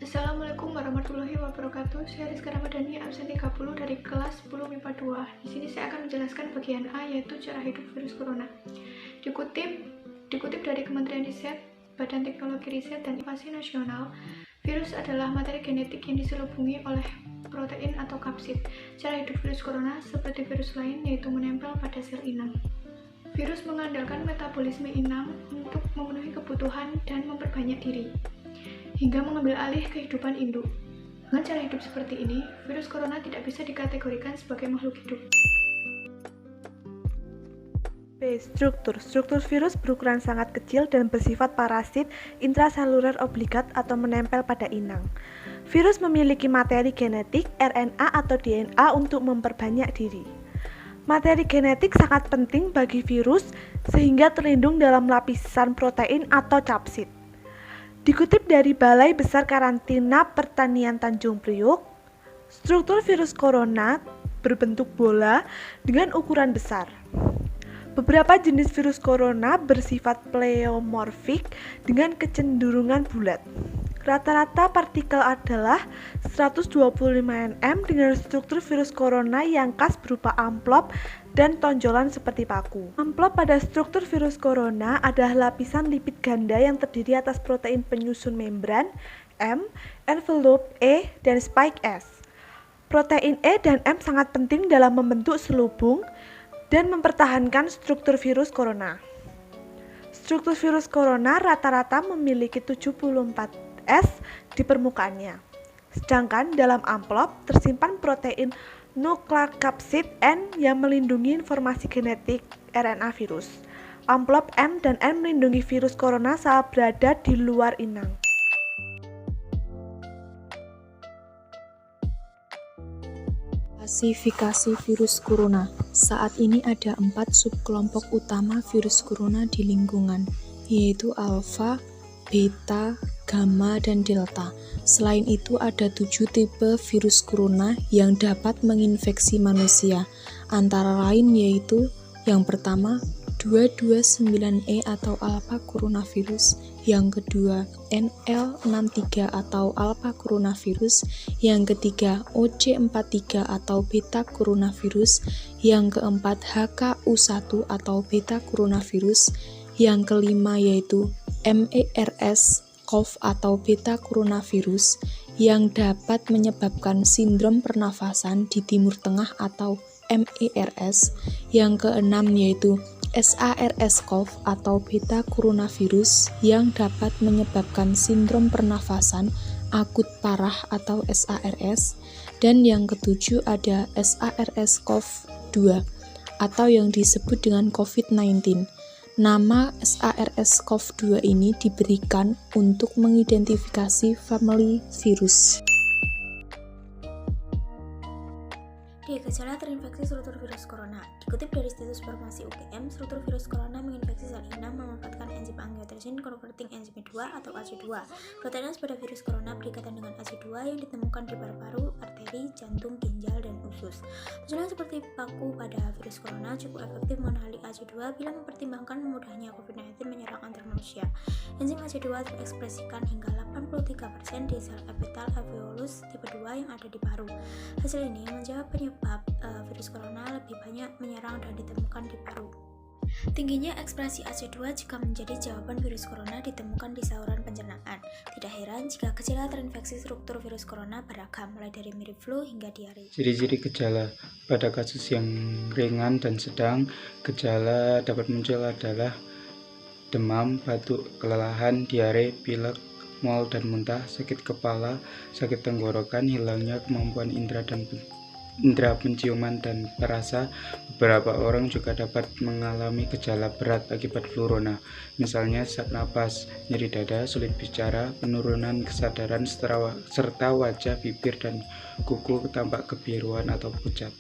Assalamualaikum warahmatullahi wabarakatuh. Saya Rizka Ramadhani, absen 30 dari kelas 10 MIPA 2. Di sini saya akan menjelaskan bagian A, yaitu cara hidup virus corona. Dikutip dari Kementerian Riset, Badan Teknologi Riset dan Inovasi Nasional, virus adalah materi genetik yang diselubungi oleh protein atau kapsid. Cara hidup virus corona seperti virus lain, yaitu menempel pada sel inang. Virus mengandalkan metabolisme inang untuk memenuhi kebutuhan dan memperbanyak diri, hingga mengambil alih kehidupan induk. Dengan cara hidup seperti ini, virus corona tidak bisa dikategorikan sebagai makhluk hidup. B. Struktur virus berukuran sangat kecil dan bersifat parasit intraseluler obligat atau menempel pada inang. Virus memiliki materi genetik, RNA atau DNA untuk memperbanyak diri. Materi genetik sangat penting bagi virus sehingga terlindung dalam lapisan protein atau kapsid. Dikutip dari Balai Besar Karantina Pertanian Tanjung Priok, struktur virus corona berbentuk bola dengan ukuran besar. Beberapa jenis virus corona bersifat pleomorfik dengan kecenderungan bulat. Rata-rata partikel adalah 125 nm dengan struktur virus corona yang khas berupa amplop dan tonjolan seperti paku. Amplop pada struktur virus corona adalah lapisan lipid ganda yang terdiri atas protein penyusun membran M, envelope E, dan spike S. Protein E dan M sangat penting dalam membentuk selubung dan mempertahankan struktur virus corona. Struktur virus corona rata-rata memiliki 74 S di permukaannya. Sedangkan dalam amplop tersimpan protein nukleokapsid N yang melindungi informasi genetik RNA virus. Amplop M dan N melindungi virus corona saat berada di luar inang. Klasifikasi virus corona. Saat ini ada 4 subkelompok utama virus corona di lingkungan, yaitu alfa, beta, gamma, dan delta. Selain itu ada 7 tipe virus corona yang dapat menginfeksi manusia, antara lain yaitu yang pertama 229E atau alpha coronavirus, yang kedua NL63 atau alpha coronavirus, yang ketiga OC43 atau beta coronavirus, yang keempat HKU1 atau beta coronavirus, yang kelima yaitu MERS-CoV atau beta coronavirus yang dapat menyebabkan sindrom pernafasan di Timur Tengah atau MERS, yang keenam yaitu SARS-CoV atau beta coronavirus yang dapat menyebabkan sindrom pernafasan akut parah atau SARS, dan yang ketujuh ada SARS-CoV-2 atau yang disebut dengan COVID-19. Nama SARS-CoV-2 ini diberikan untuk mengidentifikasi famili virus. D. Gejala terinfeksi struktur virus corona. Dikutip dari situs farmasi UGM, struktur virus corona menginfeksi sel inang memanfaatkan enzim angiotensin converting enzyme 2 atau AC2. Protein pada virus corona berikatan dengan AC2 yang ditemukan di paru-paru, arteri, jantung, ginjal, dan usus. Tujuan seperti paku pada virus corona cukup efektif mengenali AC2 bila mempertimbangkan mudahnya COVID-19 menyerang antar manusia. Enzim AC2 terekspresikan hingga 83% di sel epitel alveolus tipe 2 yang ada di paru. Hasil ini menjawab penyebab virus corona lebih banyak menyerang dan ditemukan di paru. Tingginya ekspresi AC2 jika menjadi jawaban virus corona ditemukan di saluran pencernaan. Tidak heran jika gejala terinfeksi struktur virus corona beragam, mulai dari mirip flu hingga diare. Ciri-ciri gejala pada kasus yang ringan dan sedang, gejala dapat muncul adalah demam, batuk, kelelahan, diare, pilek, mual dan muntah, sakit kepala, sakit tenggorokan, hilangnya kemampuan indera penciuman dan perasa. Beberapa orang juga dapat mengalami gejala berat akibat flurona, misalnya sesak napas, nyeri dada, sulit bicara, penurunan kesadaran, serta wajah, bibir, dan kuku tampak kebiruan atau pucat.